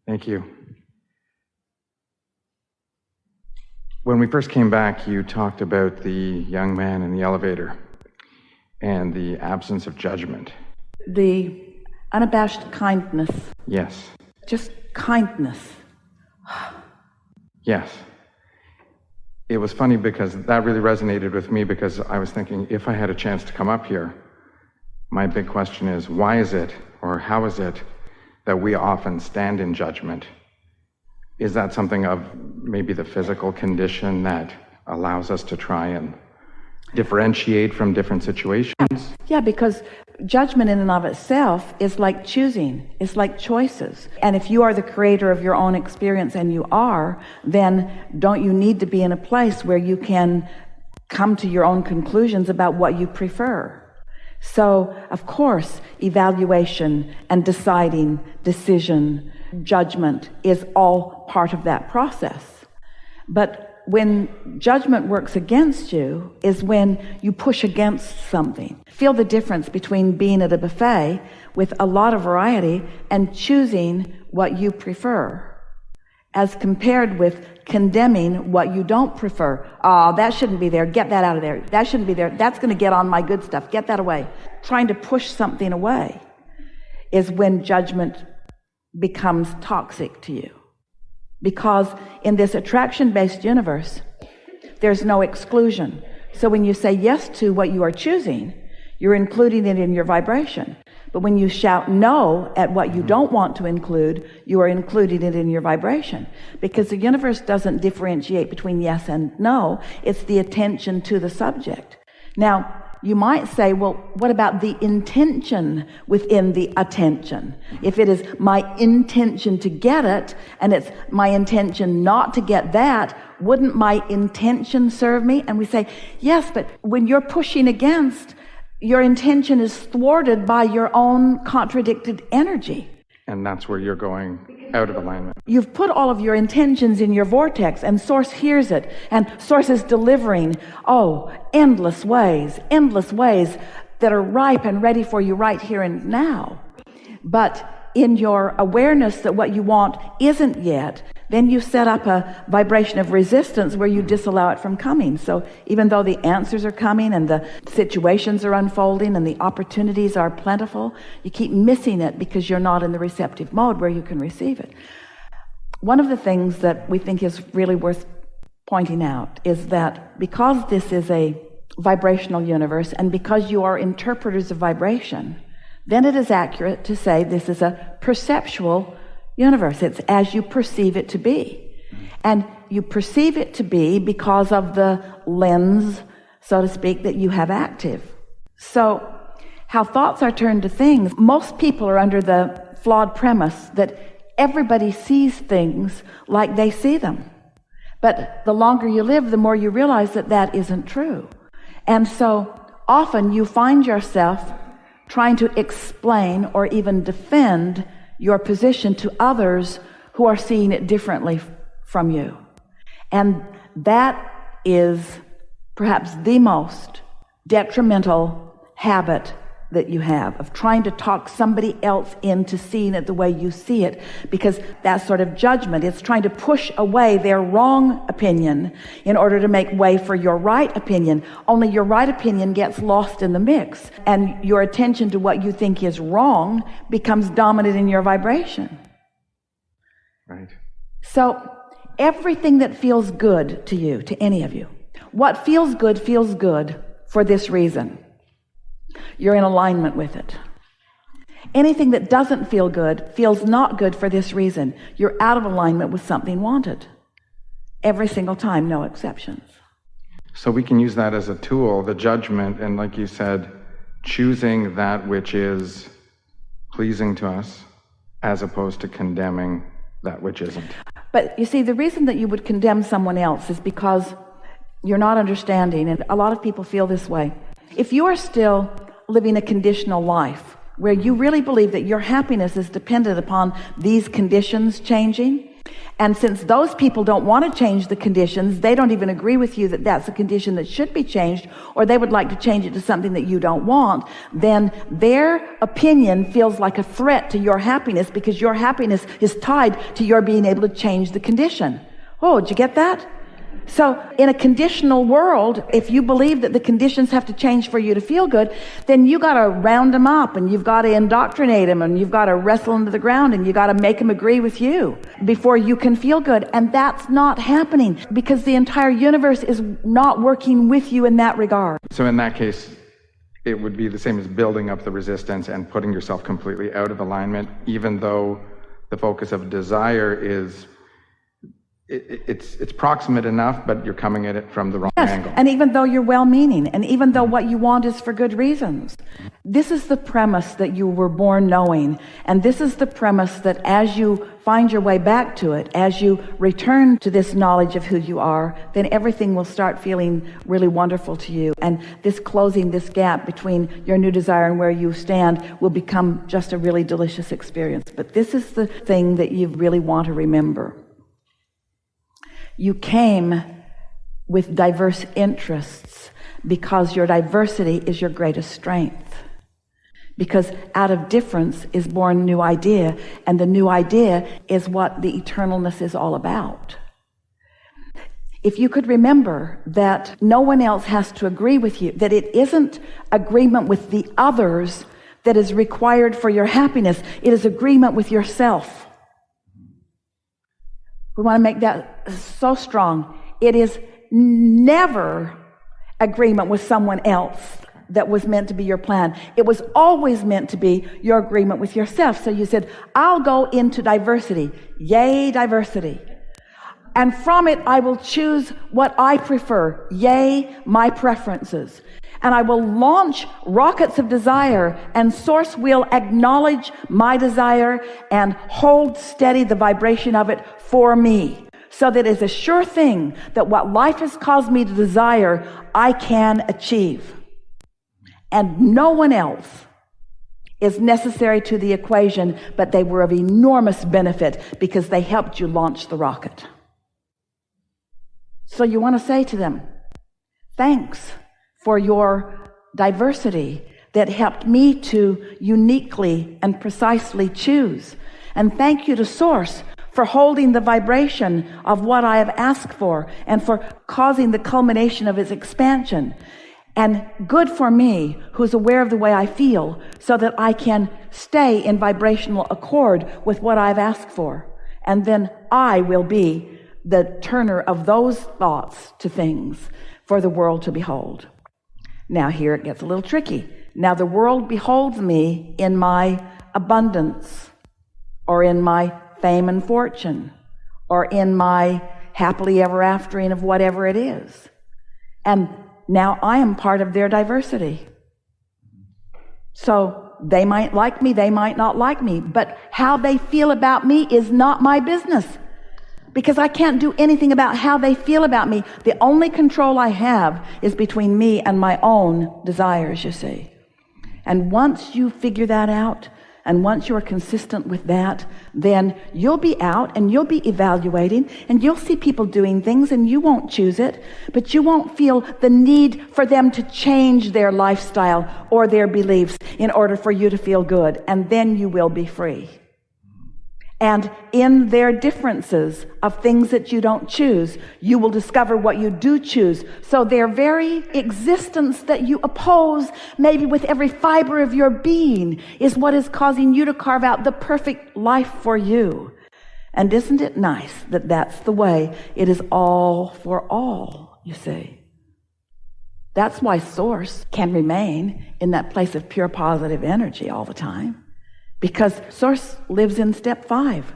Thank you. When we first came back, you talked about the young man in the elevator and the absence of judgment. The unabashed kindness. Yes. Just kindness. Yes. It was funny because that really resonated with me, because I was thinking, if I had a chance to come up here, my big question is, why is it, or how is it, that we often stand in judgment? Is that something of maybe the physical condition that allows us to try and differentiate from different situations? Yeah, because judgment in and of itself is like choosing. It's like choices. And if you are the creator of your own experience, and you are, then don't you need to be in a place where you can come to your own conclusions about what you prefer? So, of course, evaluation and deciding, decision, judgment is all part of that process. But when judgment works against you is when you push against something. Feel the difference between being at a buffet with a lot of variety and choosing what you prefer, as compared with condemning what you don't prefer. Oh, that shouldn't be there. Get that out of there. That shouldn't be there. That's going to get on my good stuff. Get that away. Trying to push something away is when judgment becomes toxic to you. Because in this attraction-based universe, there's no exclusion. So when you say yes to what you are choosing, you're including it in your vibration. But when you shout no at what you don't want to include, you are including it in your vibration. Because the universe doesn't differentiate between yes and no. It's the attention to the subject. Now, you might say, well, what about the intention within the attention? If it is my intention to get it, and it's my intention not to get that, wouldn't my intention serve me? And we say, yes, but when you're pushing against, your intention is thwarted by your own contradicted energy. And that's where you're going out of alignment. You've put all of your intentions in your vortex, and Source hears it, and Source is delivering, endless ways that are ripe and ready for you right here and now. But in your awareness that what you want isn't yet, then you set up a vibration of resistance where you disallow it from coming. So even though the answers are coming and the situations are unfolding and the opportunities are plentiful, you keep missing it because you're not in the receptive mode where you can receive it. One of the things that we think is really worth pointing out is that because this is a vibrational universe and because you are interpreters of vibration, then it is accurate to say this is a perceptual universe. It's as you perceive it to be. And you perceive it to be because of the lens, so to speak, that you have active. So how thoughts are turned to things, most people are under the flawed premise that everybody sees things like they see them. But the longer you live, the more you realize that that isn't true. And so often you find yourself trying to explain or even defend your position to others who are seeing it differently from you. And that is perhaps the most detrimental habit that you have, of trying to talk somebody else into seeing it the way you see it, because that sort of judgment, it's trying to push away their wrong opinion in order to make way for your right opinion. Only your right opinion gets lost in the mix, and your attention to what you think is wrong becomes dominant in your vibration. Right. So everything that feels good to you, to any of you, what feels good for this reason. You're in alignment with it. Anything that doesn't feel good feels not good for this reason. You're out of alignment with something wanted. Every single time, no exceptions. So we can use that as a tool, the judgment, and like you said, choosing that which is pleasing to us as opposed to condemning that which isn't. But you see, the reason that you would condemn someone else is because you're not understanding, and a lot of people feel this way. If you are still living a conditional life where you really believe that your happiness is dependent upon these conditions changing, And since those people don't want to change the conditions, they don't even agree with you that that's a condition that should be changed, or they would like to change it to something that you don't want, then their opinion feels like a threat to your happiness, because your happiness is tied to your being able to change the condition. Oh, did you get that? So in a conditional world, if you believe that the conditions have to change for you to feel good, then you got to round them up, and you've got to indoctrinate them, and you've got to wrestle them to the ground, and you got to make them agree with you before you can feel good. And that's not happening, because the entire universe is not working with you in that regard. So in that case, it would be the same as building up the resistance and putting yourself completely out of alignment, even though the focus of desire is it's proximate enough, but you're coming at it from the wrong angle. And even though you're well-meaning, and even though what you want is for good reasons. This is the premise that you were born knowing, and this is the premise that as you find your way back to it, as you return to this knowledge of who you are, then everything will start feeling really wonderful to you, and this closing this gap between your new desire and where you stand will become just a really delicious experience. But this is the thing that you really want to remember. You came with diverse interests because your diversity is your greatest strength. Because out of difference is born new idea, and the new idea is what the eternalness is all about. If you could remember that no one else has to agree with you, that it isn't agreement with the others that is required for your happiness, it is agreement with yourself. We want to make that so strong. It is never agreement with someone else that was meant to be your plan. It was always meant to be your agreement with yourself. So you said, I'll go into diversity. Yay, diversity. And from it, I will choose what I prefer. Yay, my preferences. And I will launch rockets of desire, and Source will acknowledge my desire and hold steady the vibration of it for me, so that it's a sure thing that what life has caused me to desire, I can achieve. And no one else is necessary to the equation, but they were of enormous benefit because they helped you launch the rocket. So you want to say to them, thanks for your diversity that helped me to uniquely and precisely choose. And thank you to Source for holding the vibration of what I have asked for and for causing the culmination of its expansion. And good for me, who's aware of the way I feel, so that I can stay in vibrational accord with what I've asked for. And then I will be the turner of those thoughts to things for the world to behold. Now here it gets a little tricky. Now the world beholds me in my abundance, or in my fame and fortune, or in my happily ever aftering of whatever it is. And now I am part of their diversity. So they might like me, they might not like me, but how they feel about me is not my business, because I can't do anything about how they feel about me. The only control I have is between me and my own desires, you see. And once you figure that out, and once you are consistent with that, then you'll be out and you'll be evaluating, and you'll see people doing things, and you won't choose it, but you won't feel the need for them to change their lifestyle or their beliefs in order for you to feel good. And then you will be free. And in their differences of things that you don't choose, you will discover what you do choose. So their very existence that you oppose, maybe with every fiber of your being, is what is causing you to carve out the perfect life for you. And isn't it nice that that's the way it is all for all, you see? That's why Source can remain in that place of pure positive energy all the time. Because Source lives in step 5,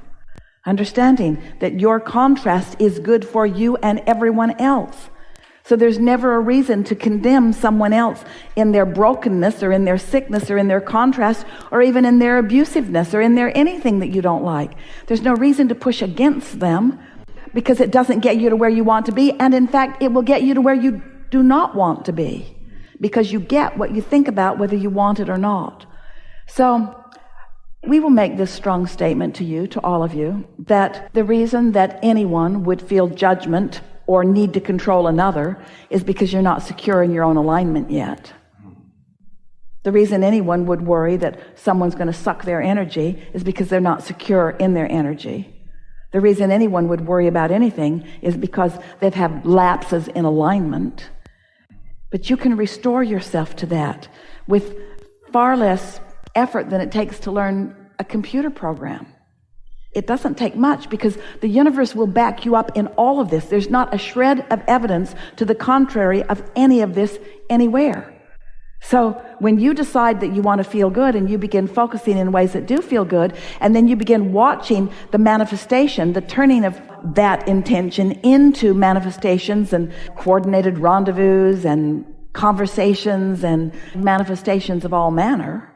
understanding that your contrast is good for you and everyone else. So there's never a reason to condemn someone else in their brokenness or in their sickness or in their contrast or even in their abusiveness or in their anything that you don't like. There's no reason to push against them, because it doesn't get you to where you want to be. And in fact, it will get you to where you do not want to be, because you get what you think about, whether you want it or not. So We will make this strong statement to you, to all of you, that the reason that anyone would feel judgment or need to control another is because you're not secure in your own alignment yet. The reason anyone would worry that someone's going to suck their energy is because they're not secure in their energy. The reason anyone would worry about anything is because they've had lapses in alignment. But you can restore yourself to that with far less effort than it takes to learn a computer program. It doesn't take much because the universe will back you up in all of this. There's not a shred of evidence to the contrary of any of this anywhere. So when you decide that you want to feel good and you begin focusing in ways that do feel good, and then you begin watching the manifestation, the turning of that intention into manifestations and coordinated rendezvous and conversations and manifestations of all manner,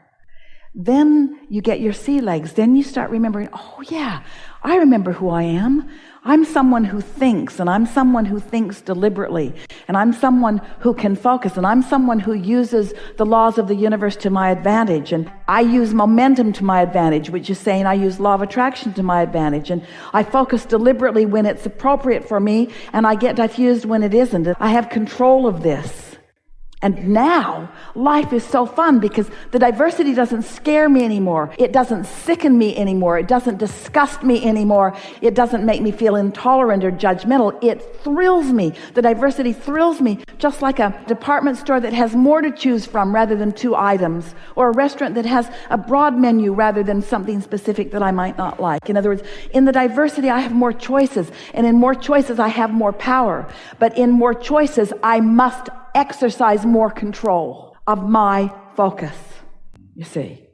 then you get your sea legs. Then you start remembering, oh yeah, I remember who I am. I'm someone who thinks, and I'm someone who thinks deliberately, and I'm someone who can focus, and I'm someone who uses the laws of the universe to my advantage, and I use momentum to my advantage, which is saying I use law of attraction to my advantage, and I focus deliberately when it's appropriate for me, and I get diffused when it isn't. I have control of this. And now life is so fun because the diversity doesn't scare me anymore. It doesn't sicken me anymore. It doesn't disgust me anymore. It doesn't make me feel intolerant or judgmental. It thrills me. The diversity thrills me, just like a department store that has more to choose from rather than 2 items, or a restaurant that has a broad menu rather than something specific that I might not like. In other words, in the diversity, I have more choices, and in more choices, I have more power. But in more choices, I must exercise more control of my focus. You see,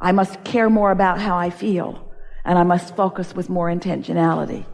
I must care more about how I feel, and I must focus with more intentionality.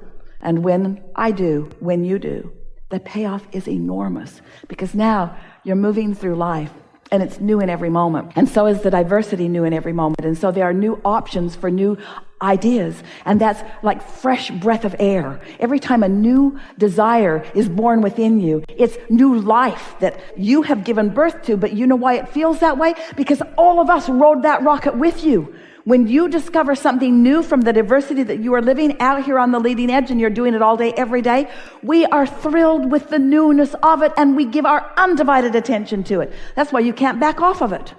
And when I do, when you do, the payoff is enormous, because now you're moving through life and it's new in every moment. And so is the diversity new in every moment. And so there are new options for new ideas. And that's like fresh breath of air. Every time a new desire is born within you, it's new life that you have given birth to. But you know why it feels that way? Because all of us rode that rocket with you. When you discover something new from the diversity that you are living out here on the leading edge, and you're doing it all day, every day, we are thrilled with the newness of it, and we give our undivided attention to it. That's why you can't back off of it.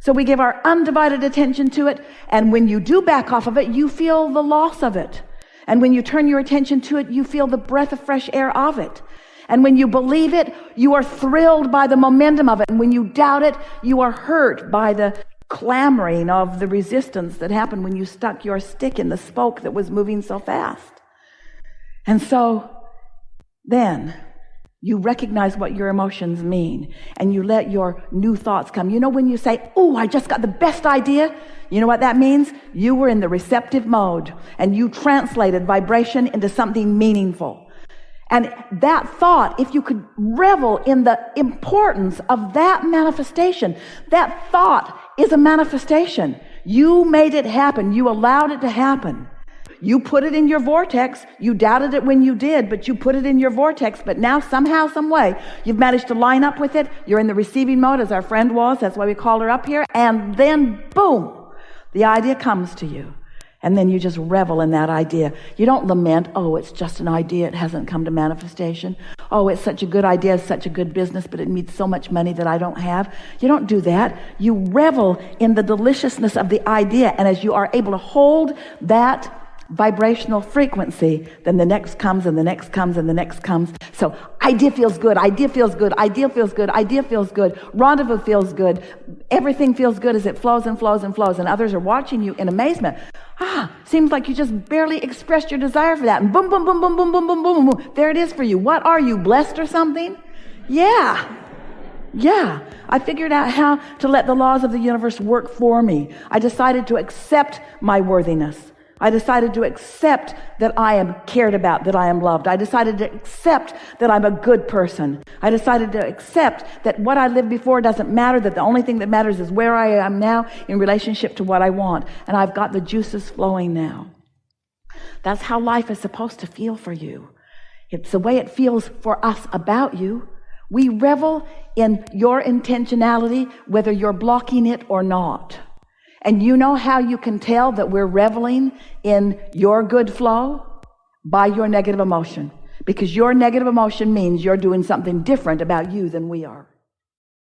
So we give our undivided attention to it, and when you do back off of it, you feel the loss of it. And when you turn your attention to it, you feel the breath of fresh air of it. And when you believe it, you are thrilled by the momentum of it. And when you doubt it, you are hurt by the clamoring of the resistance that happened when you stuck your stick in the spoke that was moving so fast. And so then you recognize what your emotions mean, and you let your new thoughts come. You know, when you say, oh, I just got the best idea, you know what that means? You were in the receptive mode, and you translated vibration into something meaningful. And that thought, if you could revel in the importance of that manifestation, that thought is a manifestation. You made it happen. You allowed it to happen. You put it in your vortex. You doubted it when you did, but you put it in your vortex. But now somehow, some way, you've managed to line up with it. You're in the receiving mode, as our friend was. That's why we called her up here. And then, boom, the idea comes to you. And then you just revel in that idea. You don't lament, oh, it's just an idea, it hasn't come to manifestation. Oh, it's such a good idea, it's such a good business, but it needs so much money that I don't have. You don't do that. You revel in the deliciousness of the idea. And as you are able to hold that vibrational frequency, then the next comes, and the next comes, and the next comes. So idea feels good, idea feels good, idea feels good, idea feels good, rendezvous feels good, everything feels good as it flows and flows and flows, and others are watching you in amazement. Seems like you just barely expressed your desire for that, and boom, boom, boom, boom, boom, boom, boom, boom, boom, there it is for you. What are you, blessed or something? Yeah. I figured out how to let the laws of the universe work for me. I decided to accept my worthiness. I decided to accept that I am cared about, that I am loved. I decided to accept that I'm a good person. I decided to accept that what I lived before doesn't matter, that the only thing that matters is where I am now in relationship to what I want. And I've got the juices flowing now. That's how life is supposed to feel for you. It's the way it feels for us about you. We revel in your intentionality, whether you're blocking it or not. And you know how you can tell that we're reveling in your good flow? By your negative emotion. Because your negative emotion means you're doing something different about you than we are.